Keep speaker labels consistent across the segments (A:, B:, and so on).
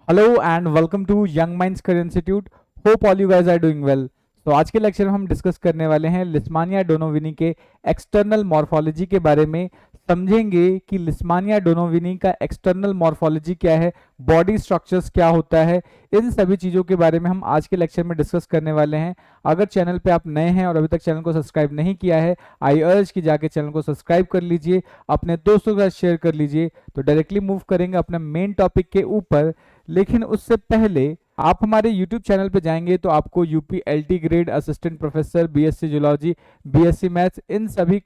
A: Hello and welcome to Young Minds Career Institute. Hope all you guys are doing well. तो आज के lecture में हम discuss करने वाले हैं लिस्मानिया डोनोविनी के एक्सटर्नल मॉर्फोलॉजी के बारे में। समझेंगे कि लिस्मानिया डोनोविनी का एक्सटर्नल मॉर्फोलॉजी क्या है, बॉडी स्ट्रक्चर्स क्या होता है, इन सभी चीज़ों के बारे में हम आज के लेक्चर में डिस्कस करने वाले हैं। अगर चैनल पे आप नए हैं और अभी तक चैनल को सब्सक्राइब नहीं किया है, आई अर्ज कि जाके चैनल को सब्सक्राइब कर लीजिए, अपने दोस्तों के साथ शेयर कर लीजिए। तो डायरेक्टली मूव करेंगे अपने मेन टॉपिक के ऊपर, लेकिन उससे पहले आप हमारे YouTube चैनल पे जाएंगे तो आपको UP LT grade assistant professor, BSc zoology, BSc maths, इन सभी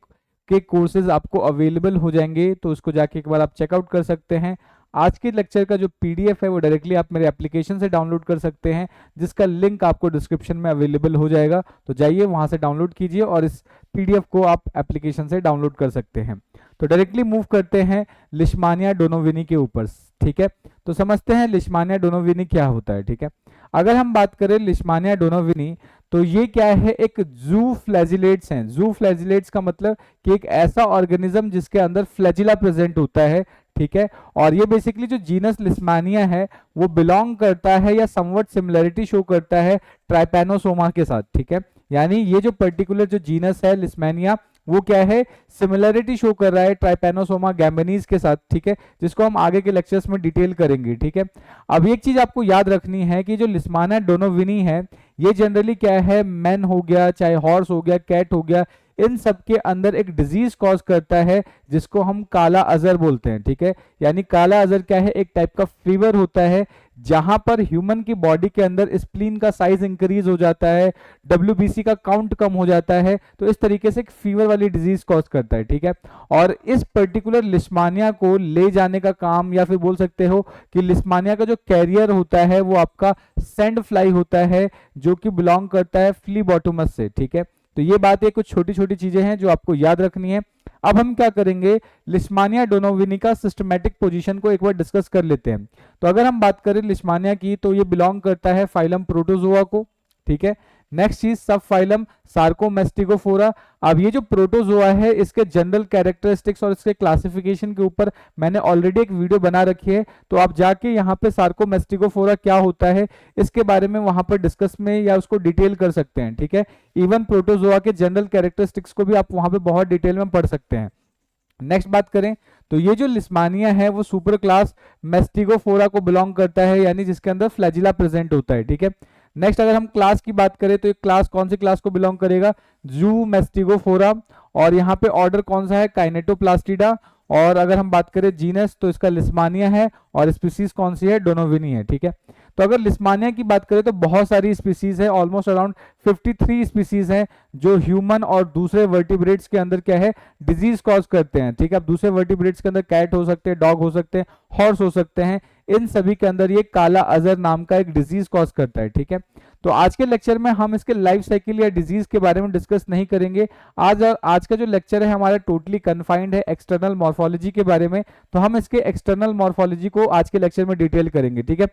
A: के कोर्सेज आपको अवेलेबल हो जाएंगे। तो उसको जाके एक बार आप चेकआउट कर सकते हैं। आज के लेक्चर का जो पीडीएफ है वो डायरेक्टली आप मेरे एप्लीकेशन से डाउनलोड कर सकते हैं, जिसका लिंक आपको डिस्क्रिप्शन में अवेलेबल हो जाएगा। तो जाइए वहां से डाउनलोड कीजिए और इस पीडीएफ को आप एप्लीकेशन से डाउनलोड कर सकते हैं। तो डायरेक्टली मूव करते हैं लिस्मानिया डोनोविनी के ऊपर। ठीक है, तो समझते हैं लिस्मानिया डोनोविनी क्या होता है। ठीक है, अगर हम बात करें लिस्मानिया डोनोविनी, तो ये क्या है, एक जू फ्लैजिलेट्स हैं। जू फ्लैजिलेट्स का मतलब कि एक ऐसा ऑर्गेनिज्म जिसके अंदर फ्लैजिला प्रेजेंट होता है। ठीक है, और ये बेसिकली जो जीनस लिस्मानिया है वो बिलोंग करता है या समवट सिमिलरिटी शो करता है ट्राइपैनोसोमा के साथ। ठीक है, यानी ये जो पर्टिकुलर जो जीनस है लिस्मानिया, वो क्या है, सिमिलरिटी शो कर रहा है ट्राइपैनोसोमा गैम्बेनीज के साथ। ठीक है, जिसको हम आगे के लेक्चर्स में डिटेल करेंगे। ठीक है, अब एक चीज आपको याद रखनी है कि जो लिस्मानिया डोनोविनी है, ये जनरली क्या है, मैन हो गया, चाहे हॉर्स हो गया, कैट हो गया, इन सब के अंदर एक डिजीज कॉज करता है जिसको हम काला अजर बोलते हैं। ठीक है, यानी काला अजर क्या है, एक टाइप का फीवर होता है जहां पर ह्यूमन की बॉडी के अंदर स्प्लीन का साइज इंक्रीज हो जाता है, डब्ल्यूबीसी का काउंट कम हो जाता है। तो इस तरीके से एक फीवर वाली डिजीज कॉज करता है। ठीक है, और इस पर्टिकुलर लिस्मानिया को ले जाने का काम, या फिर बोल सकते हो कि लिस्मानिया का जो कैरियर होता है वो आपका सैंड फ्लाई होता है, जो कि बिलोंग करता है फ्लीबॉटोमस से। ठीक है, तो ये बातें कुछ छोटी छोटी चीजें हैं जो आपको याद रखनी है। अब हम क्या करेंगे, लिस्मानिया डोनोविनी का सिस्टमैटिक पोजीशन को एक बार डिस्कस कर लेते हैं। तो अगर हम बात करें लिस्मानिया की, तो ये बिलोंग करता है फाइलम प्रोटोजोआ को। ठीक है, नेक्स्ट चीज सब फाइलम सार्कोमेस्टिगोफोरा। अब ये जो प्रोटोजोआ है, इसके जनरल कैरेक्टरिस्टिक्स और इसके क्लासिफिकेशन के ऊपर मैंने ऑलरेडी एक वीडियो बना रखी है, तो आप जाके यहाँ पे सार्कोमेस्टिगोफोरा क्या होता है इसके बारे में वहां पर डिस्कस में या उसको डिटेल कर सकते हैं। ठीक है, इवन प्रोटोजोआ के जनरल कैरेक्टरिस्टिक्स को भी आप वहां पे बहुत डिटेल में पढ़ सकते हैं। नेक्स्ट बात करें तो ये जो लिस्मानिया है वो सुपर क्लास मेस्टिगोफोरा को बिलोंग करता है, यानी जिसके अंदर फ्लैजिला प्रेजेंट होता है। ठीक है, नेक्स्ट अगर हम क्लास की बात करें तो ये क्लास कौन सी क्लास को बिलोंग करेगा, जू मेस्टिगोफोरा। और यहाँ पे ऑर्डर कौन सा है, काइनेटोप्लास्टिडा। और अगर हम बात करें जीनस तो इसका लिस्मानिया है, और स्पीसीज कौन सी है, डोनोविनी है। ठीक है, तो अगर लिस्मानिया की बात करें तो बहुत सारी स्पीसीज है, ऑलमोस्ट अराउंड 53 स्पीसीज हैं जो ह्यूमन और दूसरे वर्टिब्रेट्स के अंदर क्या है, डिजीज कॉज करते हैं। ठीक है, अब दूसरे वर्टिब्रेट्स के अंदर कैट हो सकते हैं, डॉग हो सकते हैं, हॉर्स हो सकते हैं, इन सभी के अंदर ये काला अजर नाम का एक डिजीज कॉज करता है। ठीक है, तो आज के लेक्चर में हम इसके लाइफ साइकिल या डिजीज के बारे में डिस्कस नहीं करेंगे। आज का जो लेक्चर है हमारा टोटली कन्फाइंड है एक्सटर्नल मॉर्फोलॉजी के बारे में, तो हम इसके एक्सटर्नल मॉर्फोलॉजी को आज के लेक्चर में डिटेल करेंगे। ठीक है,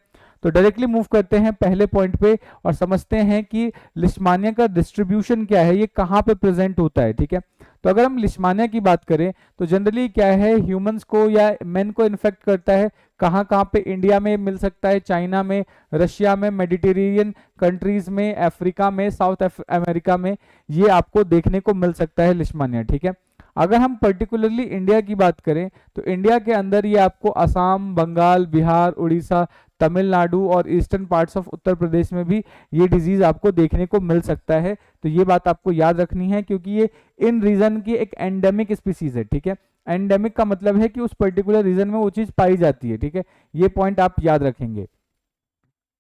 A: तो डायरेक्टली मूव करते हैं पहले पॉइंट पे और समझते हैं कि लिस्मानिया का डिस्ट्रीब्यूशन क्या है, ये कहाँ पे प्रेजेंट होता है। ठीक है, तो अगर हम लिस्मानिया की बात करें तो जनरली क्या है, ह्यूमंस को या मेन को इन्फेक्ट करता है। कहाँ कहाँ पे, इंडिया में मिल सकता है, चाइना में, रशिया में, मेडिटेरेनियन कंट्रीज में, अफ्रीका में, साउथ अमेरिका में ये आपको देखने को मिल सकता है लिस्मानिया। ठीक है, अगर हम पर्टिकुलरली इंडिया की बात करें तो इंडिया के अंदर ये आपको असम, बंगाल, बिहार, उड़ीसा, तमिलनाडु और eastern parts of Uttar Pradesh में भी ये डिजीज आपको देखने को मिल सकता है। तो ये बात आपको याद रखनी है क्योंकि ये इन रीजन की एक एंडेमिक स्पीसीज है। ठीक है, एंडेमिक का मतलब है कि उस पर्टिकुलर रीजन में वो चीज पाई जाती है। ठीक है, ये पॉइंट आप याद रखेंगे।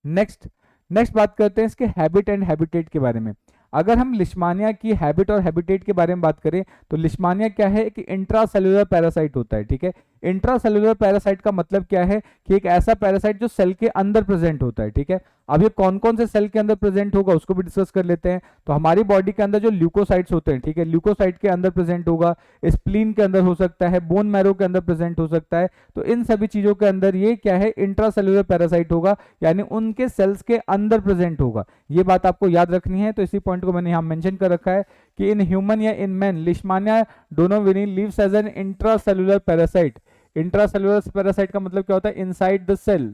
A: नेक्स्ट नेक्स्ट बात करते हैं इसके हैबिट एंड हैबिटेट के बारे में। अगर हम लिस्मानिया की हैबिट और हैबिटेट के बारे में बात करें तो लिस्मानिया क्या है, एक इंट्रासेलुलर पैरासाइट होता है। ठीक है, इंट्रासेलुलर पैरासाइट का मतलब क्या है कि एक ऐसा पैरासाइट जो सेल के अंदर प्रेजेंट होता है। ठीक है, अब ये कौन कौन से सेल के अंदर प्रेजेंट होगा उसको भी डिस्कस कर लेते हैं। तो हमारी बॉडी के अंदर जो ल्यूकोसाइट्स होते हैं, ठीक है, ल्यूकोसाइट के अंदर प्रेजेंट होगा, स्प्लीन के अंदर हो सकता है, बोन मैरो के अंदर प्रेजेंट हो सकता है। तो इन सभी चीजों के अंदर ये क्या है, इंट्रासेलुलर पैरासाइट होगा, यानी उनके सेल्स के अंदर प्रेजेंट होगा। ये बात आपको याद रखनी है। तो इसी पॉइंट को मैंने यहाँ मेंशन कर रखा है कि इन ह्यूमन या in man Leishmania donovani lives as an intracellular parasite. Intracellular parasite का मतलब क्या होता है, inside the cell.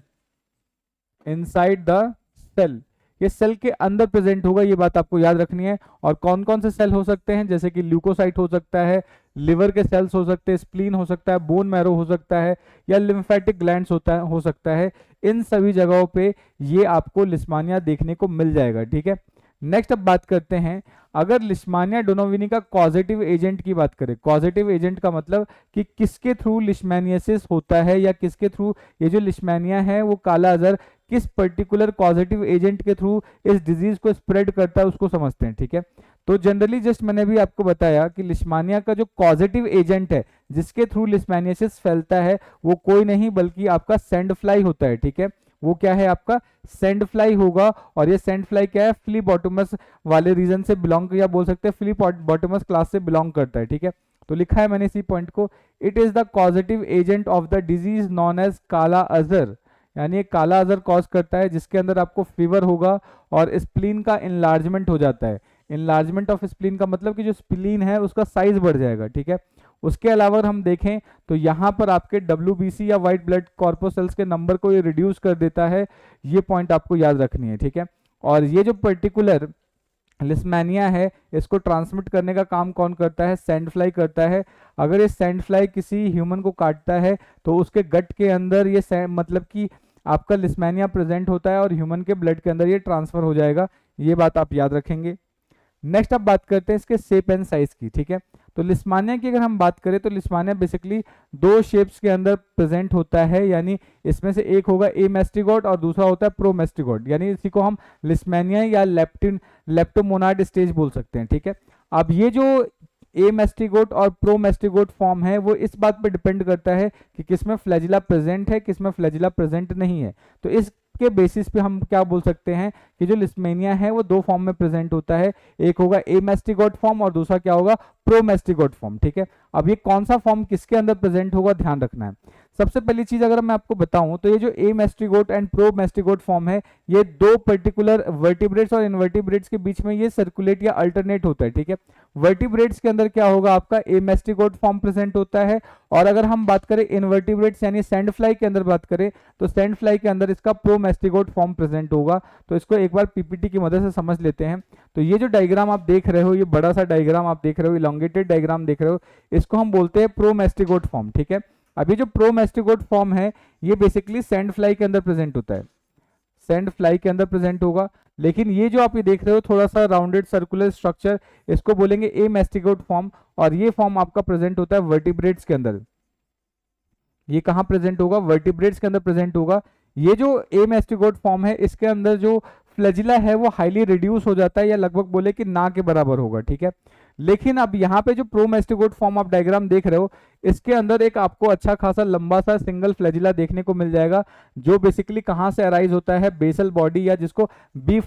A: Inside the cell, ये सेल के अंदर प्रेजेंट होगा, ये बात आपको याद रखनी है। और कौन कौन से सेल हो सकते हैं, जैसे कि ल्यूकोसाइट हो सकता है, लिवर के सेल्स हो सकते हैं, स्प्लीन हो सकता है, बोन मैरो हो सकता है, या लिम्फेटिक ग्लैंड्स हो सकता है। इन सभी जगहों पे ये आपको लिस्मानिया देखने को मिल जाएगा, ठीक है। नेक्स्ट अब बात करते हैं, अगर लिस्मानिया डोनोविनी का कॉजेटिव एजेंट की बात करें, कॉजेटिव एजेंट का मतलब कि किसके थ्रू लिस्मानियासिस होता है, या किसके थ्रू ये जो लिस्मानिया है वो काला अजहर किस पर्टिकुलर कॉजेटिव एजेंट के थ्रू इस डिजीज को स्प्रेड करता है, उसको समझते हैं, ठीक है। तो जनरली जस्ट मैंने भी आपको बताया कि लिस्मानिया का जो कॉजेटिव एजेंट है जिसके थ्रू लिस्मानियासिस फैलता है वो कोई नहीं बल्कि आपका सैंड फ्लाई होता है, ठीक है। वो क्या है, आपका सैंड फ्लाई होगा। और ये सैंड फ्लाई क्या है, फ्लीबॉटमस वाले रीजन से बिलोंग, या बोल सकते हैं फ्लीबॉटमस क्लास से बिलोंग करता है, ठीक है। तो लिखा है मैंने इसी पॉइंट को, it is the causative agent of the disease known as kala azar, यानी एक काला अजहर कॉज करता है जिसके अंदर आपको फीवर होगा और स्प्लीन का इनलार्जमेंट हो जाता है। इनलार्जमेंट ऑफ स्प्लीन का मतलब कि जो स्प्लीन है उसका साइज बढ़ जाएगा, ठीक है। उसके अलावा अगर हम देखें तो यहाँ पर आपके WBC या व्हाइट ब्लड कॉर्पोसेल्स के नंबर को ये रिड्यूस कर देता है, ये पॉइंट आपको याद रखनी है, ठीक है। और ये जो पर्टिकुलर लिस्मानिया है इसको ट्रांसमिट करने का काम कौन करता है, सैंड फ्लाई करता है। अगर ये सैंड फ्लाई किसी ह्यूमन को काटता है तो उसके गट के अंदर ये मतलब कि आपका लिस्मानिया प्रेजेंट होता है और ह्यूमन के ब्लड के अंदर ये ट्रांसफर हो जाएगा, ये बात आप याद रखेंगे। नेक्स्ट अब बात करते हैं इसके शेप एंड साइज की, ठीक है। तो लिस्मानिया की अगर हम बात करें तो लिस्मानिया बेसिकली दो शेप्स के अंदर प्रेजेंट होता है, यानी इसमें से एक होगा एमेस्टिगोट और दूसरा होता है प्रोमेस्टिगोट, यानी इसी को हम लिस्मानिया या लेप्टोमोनाड स्टेज बोल सकते हैं, ठीक है। अब ये जो एमेस्टिगोट और प्रोमेस्टिगोट फॉर्म है वो इस बात पर डिपेंड करता है कि किसमें फ्लैजिला प्रेजेंट है, किसमें फ्लैजिला प्रेजेंट नहीं है। तो इस के बेसिस पे हम क्या बोल सकते हैं कि जो लिस्मेनिया है वो दो फॉर्म में प्रेजेंट होता है, एक होगा एमेस्टिगोट फॉर्म और दूसरा क्या होगा, प्रोमेस्टिगोट फॉर्म, ठीक है। अब ये कौन सा फॉर्म किसके अंदर प्रेजेंट होगा ध्यान रखना है। सबसे पहली चीज अगर मैं आपको बताऊं तो ये जो एमेस्टिगोट एंड प्रोमेस्टिगोट फॉर्म है ये दो पर्टिकुलर वर्टिब्रेट्स और इनवर्टिब्रेट्स के बीच में ये सर्कुलेट या अल्टरनेट होता है, ठीक है। वर्टिब्रेट्स के अंदर क्या होगा, आपका एमेस्टिगोट फॉर्म प्रेजेंट होता है, और अगर हम बात करें इनवर्टिब्रेट्स यानी सैंड फ्लाई के अंदर बात करें तो सैंड फ्लाई के अंदर इसका प्रोमेस्टिगोट फॉर्म प्रेजेंट होगा। तो इसको एक बार पीपीटी की मदद से समझ लेते हैं। तो ये जो डायग्राम आप देख रहे हो, ये बड़ा सा डायग्राम आप देख रहे हो, इलोंगेटेड डायग्राम देख रहे हो, इसको हम बोलते हैं प्रोमेस्टिगोट फॉर्म, ठीक है। अभी जो प्रोमेस्टिगोट फॉर्म है ये बेसिकली सैंड फ्लाई के अंदर प्रेजेंट होता है, सैंड फ्लाई के अंदर प्रेजेंट होगा। लेकिन ये जो आप ये देख रहे हो थोड़ा सा राउंडेड सर्कुलर स्ट्रक्चर, इसको बोलेंगे एमेस्टिगोट फॉर्म, और ये फॉर्म आपका प्रेजेंट होता है वर्टिब्रेट्स के अंदर। ये कहाँ प्रेजेंट होगा, वर्टिब्रेट्स के अंदर प्रेजेंट होगा। ये जो एमेस्टिगोट फॉर्म है इसके अंदर जो फ्लैजिला है वो हाईली रिड्यूस हो जाता है, या लगभग बोले कि ना के बराबर होगा, ठीक है। लेकिन अब यहाँ पे जो प्रोमेस्टिगोट फॉर्म आप डायग्राम देख रहे हो इसके अंदर एक आपको अच्छा खासा लंबा सा सिंगल फ्लैजिला देखने को मिल जाएगा, जो बेसिकली कहाँ से अराइज होता है, बेसल बॉडी, या जिसको बी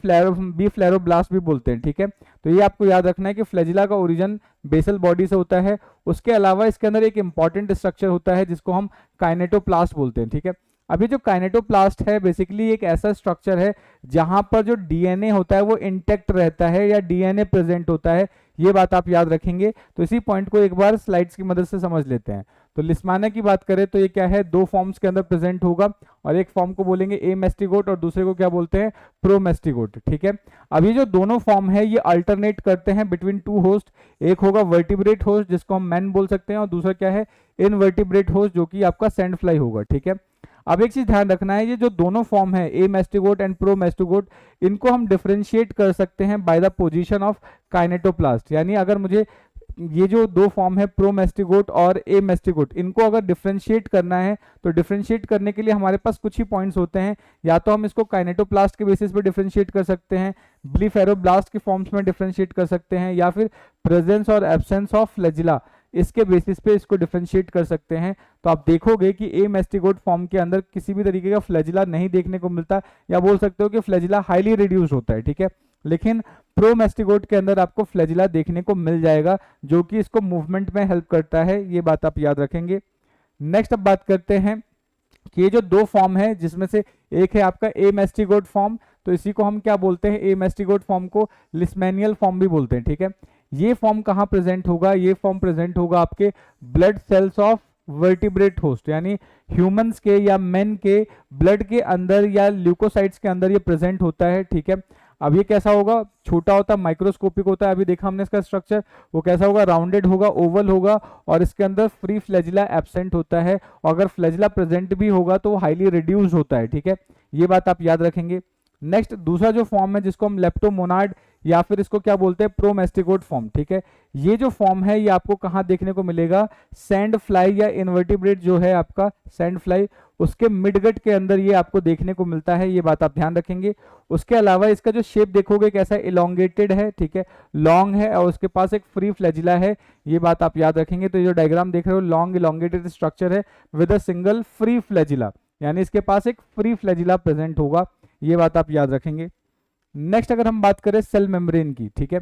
A: फ्लैरोब्लास्ट भी बोलते हैं, ठीक है। तो ये आपको याद रखना है कि फ्लैजिला का ओरिजिन बेसल बॉडी से होता है। उसके अलावा इसके अंदर एक इंपॉर्टेंट स्ट्रक्चर होता है जिसको हम काइनेटोप्लास्ट बोलते हैं, ठीक है। अभी जो काइनेटोप्लास्ट है बेसिकली एक ऐसा स्ट्रक्चर है जहां पर जो डीएनए होता है वो इंटेक्ट रहता है या डीएनए प्रेजेंट होता है, ये बात आप याद रखेंगे। तो इसी पॉइंट को एक बार स्लाइड्स की मदद से समझ लेते हैं। तो लिस्मानिया की बात करें तो ये क्या है, दो फॉर्म्स के अंदर प्रेजेंट होगा, और एक फॉर्म को बोलेंगे एमेस्टिगोट और दूसरे को क्या बोलते हैं, प्रोमेस्टिगोट, ठीक है। अभी जो दोनों फॉर्म है ये अल्टरनेट करते हैं बिटवीन टू होस्ट, एक होगा वर्टिब्रेट होस्ट जिसको हम मैन बोल सकते हैं, और दूसरा क्या है, इनवर्टिब्रेट होस्ट जो कि आपका सैंड फ्लाई होगा, ठीक है। अब एक चीज ध्यान रखना है, ये जो दोनों फॉर्म है एमेस्टिगोट एंड प्रोमेस्टिगोट, इनको हम डिफरेंशिएट कर सकते हैं बाय द पोजीशन ऑफ काइनेटोप्लास्ट। यानी अगर मुझे ये जो दो फॉर्म है प्रोमेस्टिगोट और एमेस्टिगोट, इनको अगर डिफरेंशिएट करना है तो डिफरेंशिएट करने के लिए हमारे पास कुछ ही पॉइंट्स होते हैं। या तो हम इसको काइनेटोप्लास्ट के बेसिस पे डिफरेंशिएट कर सकते हैं, ब्लीफेरोब्लास्ट के फॉर्म्स में डिफरेंशिएट कर सकते हैं, या फिर प्रेजेंस और एब्सेंस ऑफ फ्लैजिला इसके बेसिस पे इसको डिफरेंशिएट कर सकते हैं। तो आप देखोगे कि एमेस्टिगोट फॉर्म के अंदर किसी भी तरीके का फ्लैजिला नहीं देखने को मिलता, या बोल सकते हो कि फ्लैजिला हाईली रिड्यूस होता है, ठीक है। लेकिन प्रोमेस्टिगोट के अंदर आपको फ्लैजिला देखने को मिल जाएगा जो कि इसको मूवमेंट में हेल्प करता है, ये बात आप याद रखेंगे। नेक्स्ट अब बात करते हैं कि ये जो दो फॉर्म है जिसमें से एक है आपका एमेस्टिगोट फॉर्म, तो इसी को हम क्या बोलते हैं, एमेस्टिगोट फॉर्म को लिस्मेनियल फॉर्म भी बोलते हैं, ठीक है। ये फॉर्म कहाँ प्रेजेंट होगा, ये फॉर्म प्रेजेंट होगा आपके blood cells of vertebrate host, यानी ह्यूमंस के या मेन के ब्लड के अंदर या ल्यूकोसाइट्स के अंदर ये प्रेजेंट होता है, ठीक है। अब ये कैसा होगा, छोटा होता है, माइक्रोस्कोपिक होता है, अभी देखा हमने इसका स्ट्रक्चर, वो कैसा होगा, राउंडेड होगा, ओवल होगा, और इसके अंदर फ्री फ्लैजिला एब्सेंट होता है, और अगर फ्लैजिला प्रेजेंट भी होगा तो वो हाईली रिड्यूस्ड होता है, ठीक है। ये बात आप याद रखेंगे। नेक्स्ट दूसरा जो फॉर्म है जिसको हम लेप्टोमोनाड या फिर इसको क्या बोलते हैं, प्रोमेस्टिकोट फॉर्म, ठीक है। ये जो फॉर्म है ये आपको कहाँ देखने को मिलेगा, सैंड फ्लाई या इनवर्टिब्रेट जो है आपका सैंड फ्लाई, उसके मिडगट के अंदर ये आपको देखने को मिलता है, ये बात आप ध्यान रखेंगे। उसके अलावा इसका जो शेप देखोगे कैसा इलोंगेटेड है, ठीक है, लॉन्ग है, और उसके पास एक फ्री फ्लैजिला है, ये बात आप याद रखेंगे। तो ये जो डायग्राम देख रहे हो लॉन्ग इलोंगेटेड स्ट्रक्चर है with a single free flagella, यानी इसके पास एक फ्री फ्लैजिला प्रेजेंट होगा, ये बात आप याद रखेंगे। नेक्स्ट अगर हम बात करें सेल मेम्ब्रेन की, ठीक है,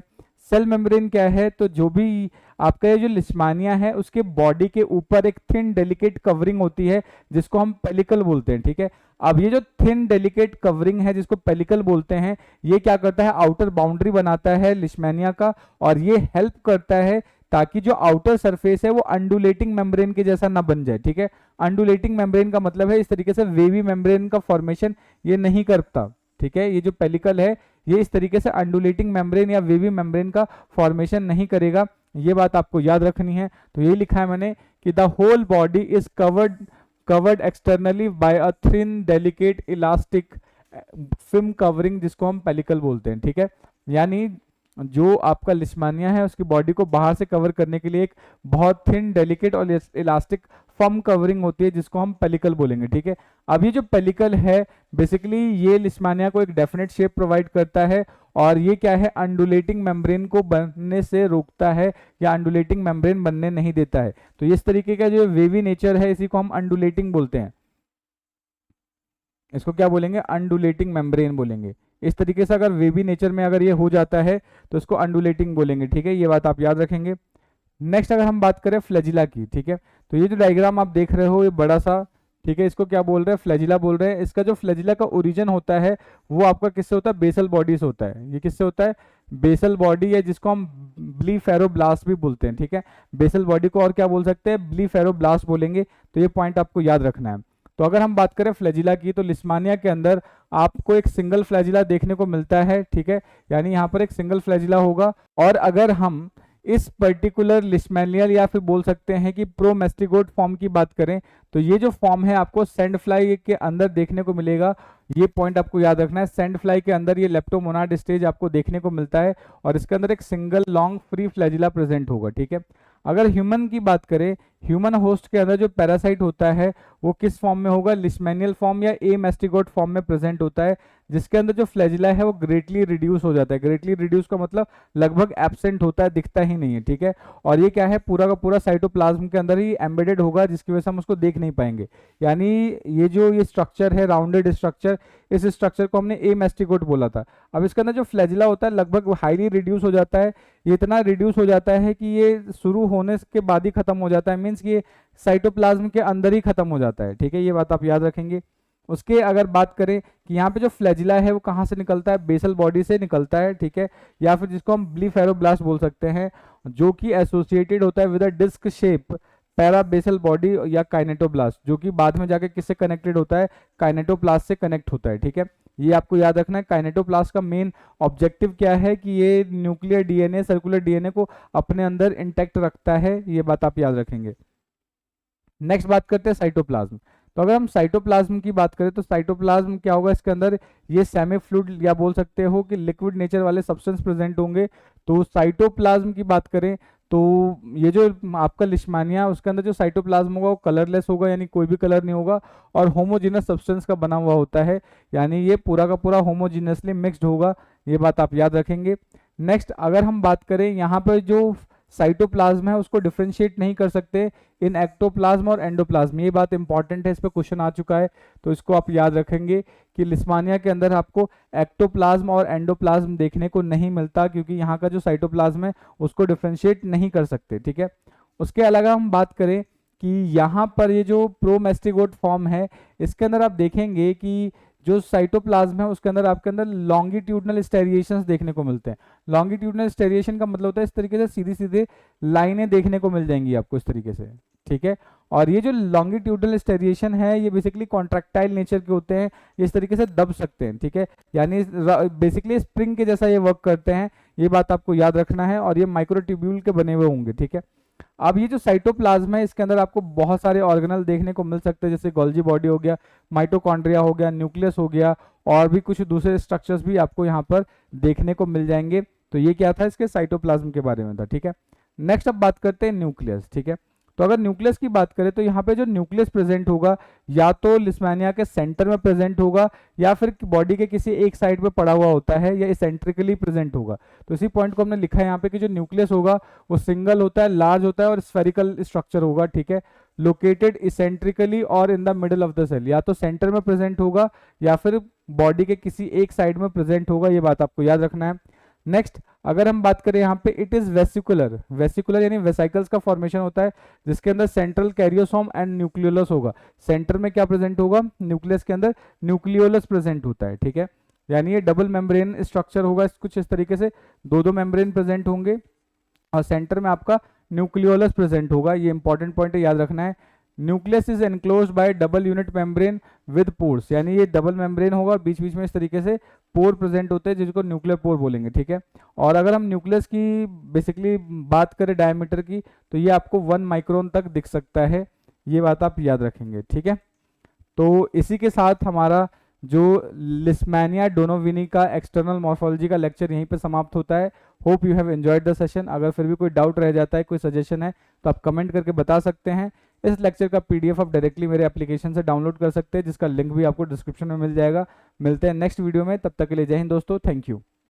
A: सेल मेम्ब्रेन क्या है, तो जो भी आपका ये जो लिस्मानिया है उसके बॉडी के ऊपर एक थिन डेलिकेट कवरिंग होती है जिसको हम पेलिकल बोलते हैं, ठीक है। अब ये जो थिन डेलिकेट कवरिंग है जिसको पेलिकल बोलते हैं, ये क्या करता है, आउटर बाउंड्री बनाता है लिस्मानिया का, और ये हेल्प करता है ताकि जो आउटर सरफेस है वो अंडुलेटिंग मेम्ब्रेन के जैसा ना बन जाए, ठीक है। अंडुलेटिंग मेम्ब्रेन का मतलब है इस तरीके से वेवी मेम्ब्रेन का फॉर्मेशन ये नहीं करता, ठीक है। ये जो पेलिकल है ये इस तरीके से अंडुलेटिंग मेम्ब्रेन या वेवी मेम्ब्रेन का फॉर्मेशन नहीं करेगा, ये बात आपको याद रखनी है। तो यही लिखा है मैंने कि the whole body is covered externally by a thin delicate elastic film covering जिसको हम पेलिकल बोलते हैं, ठीक है। यानी जो आपका लिस्मानिया है उसकी बॉडी को बाहर से कवर करने के लिए एक बहुत थिन डेलिकेट और इलास्टिक फर्म कवरिंग होती है जिसको हम पेलिकल बोलेंगे, ठीक है। अब ये जो पेलिकल है बेसिकली ये लिस्मानिया को एक डेफिनेट शेप प्रोवाइड करता है, और ये क्या है, अंडुलेटिंग मेम्ब्रेन को बनने से रोकता है या अंडुलेटिंग मेम्ब्रेन बनने नहीं देता है। तो इस तरीके का जो वेवी नेचर है इसी को हम अंडुलेटिंग बोलते हैं, इसको क्या बोलेंगे, अंडुलेटिंग मेम्ब्रेन बोलेंगे। इस तरीके से अगर वेवी नेचर में अगर ये हो जाता है तो इसको अंडुलेटिंग बोलेंगे, ठीक है, ये बात आप याद रखेंगे। नेक्स्ट अगर हम बात करें फ्लैजिला की, ठीक है, तो ये जो डायग्राम आप देख रहे हो ये बड़ा सा, ठीक है, इसको क्या बोल रहे हैं, फ्लैजिला बोल रहे हैं। इसका जो फ्लैजिला का ओरिजिन होता है वो आपका किससे होता है, बेसल बॉडी से होता है। ये किससे होता है, बेसल बॉडी है जिसको हम ब्लीफेरोब्लास्ट भी बोलते हैं, ठीक है। बेसल बॉडी को और क्या बोल सकते हैं, ब्लीफेरोब्लास्ट बोलेंगे, तो ये पॉइंट आपको याद रखना है। तो अगर हम बात करें फ्लैजिला की तो लिस्मानिया के अंदर आपको एक सिंगल फ्लैजिला देखने को मिलता है, ठीक है, यानी यहाँ पर एक सिंगल फ्लैजिला होगा। और अगर हम इस पर्टिकुलर लिस्मेनियल या फिर बोल सकते हैं कि प्रोमेस्टिगोट फॉर्म की बात करें तो ये जो फॉर्म है आपको सैंड फ्लाई के अंदर देखने को मिलेगा, ये पॉइंट आपको याद रखना है। सैंड फ्लाई के अंदर ये लेप्टोमोनाड स्टेज आपको देखने को मिलता है और इसके अंदर एक single long free flagella present होगा, ठीक है। अगर ह्यूमन की बात करें, ह्यूमन होस्ट के अंदर जो पैरासाइट होता है वो किस फॉर्म में होगा, लिस्मेनियल फॉर्म या ए मेस्टिगोट फॉर्म में प्रेजेंट होता है, जिसके अंदर जो फ्लैजिला है वो ग्रेटली रिड्यूस हो जाता है। ग्रेटली रिड्यूस का मतलब लगभग एब्सेंट होता है, दिखता ही नहीं है, ठीक है। और ये क्या है, पूरा का पूरा साइटोप्लाज्म के अंदर ही एम्बेडेड होगा, जिसकी वजह से हम उसको देख नहीं पाएंगे। यानी ये जो ये स्ट्रक्चर है राउंडेड स्ट्रक्चर, इस स्ट्रक्चर को हमने ए मेस्टिगोट बोला था। अब इसके अंदर जो फ्लैजिला होता है लगभग हाईली रिड्यूस हो जाता है, ये इतना रिड्यूस हो जाता है कि ये शुरू होने के बाद ही खत्म हो जाता है, मीन्स कि ये साइटोप्लाज्म के अंदर ही खत्म हो जाता है, ठीक है, ये बात आप याद रखेंगे। उसके अगर बात करें कि यहाँ पे जो फ्लैजिला है वो कहाँ से निकलता है, बेसल बॉडी से निकलता है, ठीक है, या फिर जिसको हम ब्लीफेरोब्लास्ट बोल सकते हैं, जो कि एसोसिएटेड होता है with a disc shape parabasal body या काइनेटोब्लास्ट, जो कि बाद में जाके किससे कनेक्टेड होता है, काइनेटोप्लास्ट से कनेक्ट होता है, ठीक है। ये आपको याद रखना है। काइनेटोप्लास्ट का मेन ऑब्जेक्टिव क्या है कि ये न्यूक्लियर डीएनए, सर्कुलर डीएनए को अपने अंदर इंटैक्ट रखता है, ये बात आप याद रखेंगे। नेक्स्ट बात करते हैं साइटोप्लाज्म। तो अगर हम साइटोप्लाज्म की बात करें तो साइटोप्लाज्म क्या होगा, इसके अंदर ये सेमी फ्लूइड या बोल सकते हो कि लिक्विड नेचर वाले सब्सटेंस प्रेजेंट होंगे। तो साइटोप्लाज्म की बात करें तो ये जो आपका लिश्मानिया उसके अंदर जो साइटोप्लाज्म होगा वो कलरलेस होगा, यानी कोई भी कलर नहीं होगा, और होमोजीनस सब्सटेंस का बना हुआ होता है, यानी ये पूरा का पूरा होमोजीनसली मिक्स्ड होगा, ये बात आप याद रखेंगे। नेक्स्ट अगर हम बात करें यहाँ पर जो साइटोप्लाज्म है उसको डिफरेंशिएट नहीं कर सकते इन एक्टोप्लाज्म और एंडोप्लाज्म, ये बात इंपॉर्टेंट है, इस पर क्वेश्चन आ चुका है, तो इसको आप याद रखेंगे कि लिस्मानिया के अंदर आपको एक्टोप्लाज्म और एंडोप्लाज्म देखने को नहीं मिलता, क्योंकि यहाँ का जो साइटोप्लाज्म है उसको डिफरेंशिएट नहीं कर सकते, ठीक है। उसके अलावा हम बात करें कि यहाँ पर ये जो प्रोमेस्टिगोट फॉर्म है इसके अंदर आप देखेंगे कि जो साइटोप्लाज्म है उसके अंदर आपके अंदर लॉन्गिट्यूडनल स्टेरिएशंस देखने को मिलते हैं। लॉन्गिट्यूडनल स्टेरिएशन का मतलब होता है इस तरीके से सीधी सीधे लाइनें देखने को मिल जाएंगी आपको इस तरीके से, ठीक है। और ये जो लॉन्गिट्यूडनल स्टेरिएशन है ये बेसिकली कॉन्ट्रैक्टाइल नेचर के होते हैं, इस तरीके से दब सकते हैं, ठीक है। यानी बेसिकली स्प्रिंग के जैसा ये वर्क करते हैं, ये बात आपको याद रखना है। और ये माइक्रोट्यूब्यूल के बने हुए होंगे, ठीक है। अब ये जो साइटोप्लाज्म है इसके अंदर आपको बहुत सारे ऑर्गेनल देखने को मिल सकते हैं, जैसे गोल्जी बॉडी हो गया, माइटोकॉन्ड्रिया हो गया, न्यूक्लियस हो गया, और भी कुछ दूसरे स्ट्रक्चर्स भी आपको यहाँ पर देखने को मिल जाएंगे। तो ये क्या था, इसके साइटोप्लाज्म के बारे में था, ठीक है। नेक्स्ट अब बात करते हैं न्यूक्लियस, ठीक है। तो अगर न्यूक्लियस की बात करें तो यहाँ पे जो न्यूक्लियस प्रेजेंट होगा या तो लिस्मानिया के सेंटर में प्रेजेंट होगा, या फिर बॉडी के किसी एक साइड पे पड़ा हुआ होता है, या इसेंट्रिकली प्रेजेंट होगा। तो इसी पॉइंट को हमने लिखा है यहाँ पे कि जो न्यूक्लियस होगा वो सिंगल होता है, लार्ज होता है और स्फेरिकल स्ट्रक्चर होगा, ठीक है। लोकेटेड इसेंट्रिकली और in the middle of the cell, या तो सेंटर में प्रेजेंट होगा या फिर बॉडी के किसी एक साइड में प्रेजेंट होगा, ये बात आपको याद रखना है। नेक्स्ट अगर हम बात करें यहाँ पे, इट इज वेसिकुलर। वेसिकुलर यानी वेसाइकल्स का फॉर्मेशन होता है, जिसके अंदर सेंट्रल कैरियोसोम एंड न्यूक्लियोलस होगा। सेंटर में क्या प्रेजेंट होगा, न्यूक्लियस के अंदर न्यूक्लियोलस प्रेजेंट होता है, ठीक है। यानी ये डबल मेम्ब्रेन स्ट्रक्चर होगा, कुछ इस तरीके से दो मेम्ब्रेन प्रेजेंट होंगे और सेंटर में आपका न्यूक्लियोलस प्रेजेंट होगा। ये इंपॉर्टेंट पॉइंट है, याद रखना है। Nucleus is enclosed bye double unit membrane with pores, यानी ये डबल मेम्ब्रेन होगा, बीच बीच में इस तरीके से पोर प्रेजेंट होते हैं, जिसको न्यूक्लियर पोर बोलेंगे, ठीक है। और अगर हम न्यूक्लियस की बेसिकली बात करें डायमीटर की, तो ये आपको 1 माइक्रोन तक दिख सकता है, ये बात आप याद रखेंगे, ठीक है। तो इसी के साथ हमारा जो लिस्मानिया डोनोविनी का एक्सटर्नल मॉर्फोलॉजी का लेक्चर यहीं पे समाप्त होता है। Hope you have enjoyed the session. अगर फिर भी कोई डाउट रह जाता है, कोई सजेशन है, तो आप कमेंट करके बता सकते हैं। इस लेक्चर का पीडीएफ आप डायरेक्टली मेरे एप्लीकेशन से डाउनलोड कर सकते हैं, जिसका लिंक भी आपको डिस्क्रिप्शन में मिल जाएगा। मिलते हैं नेक्स्ट वीडियो में, तब तक के लिए जय हिंद दोस्तों, थैंक यू।